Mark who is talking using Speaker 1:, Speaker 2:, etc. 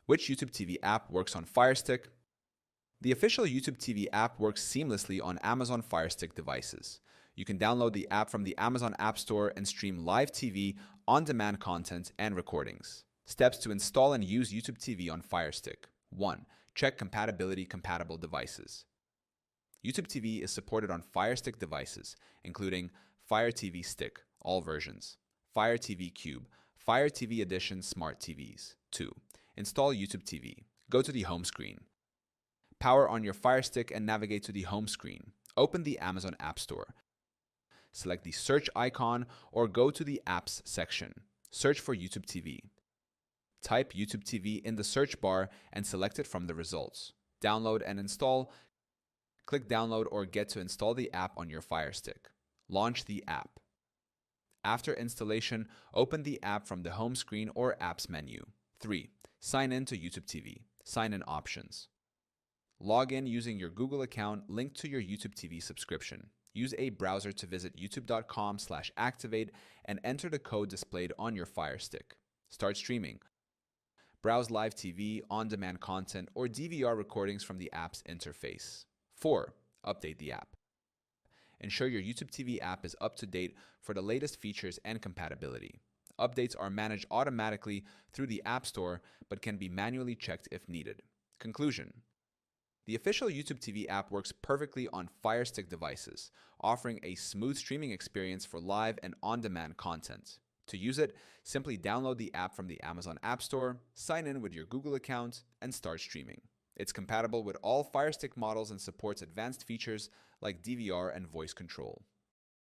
Speaker 1: Which YouTube TV app works on Firestick? The official YouTube TV app works seamlessly on Amazon Firestick devices. You can download the app from the Amazon App Store and stream live TV, on-demand content, and recordings. Steps to install and use YouTube TV on Firestick. 1. Check compatibility compatible devices. YouTube TV is supported on Firestick devices, including Fire TV Stick, all versions, Fire TV Cube, Fire TV Edition Smart TVs. 2. Install YouTube TV. Go to the home screen. Power on your Firestick and navigate to the home screen. Open the Amazon App Store. Select the search icon or go to the Apps section. Search for YouTube TV. Type YouTube TV in the search bar and select it from the results. Download and install. Click download or get to install the app on your Firestick. Launch the app. After installation, open the app from the home screen or apps menu. 3. Sign in to YouTube TV. Sign in options. Log in using your Google account linked to your YouTube TV subscription. Use a browser to visit youtube.com/activate and enter the code displayed on your Firestick. Start streaming. Browse live TV, on-demand content, or DVR recordings from the app's interface. 4. Update the app. Ensure your YouTube TV app is up to date for the latest features and compatibility. Updates are managed automatically through the App Store but can be manually checked if needed. Conclusion. The official YouTube TV app works perfectly on Firestick devices, offering a smooth streaming experience for live and on-demand content. To use it, simply download the app from the Amazon App Store, sign in with your Google account, and start streaming. It's compatible with all Firestick models and supports advanced features like DVR and voice control.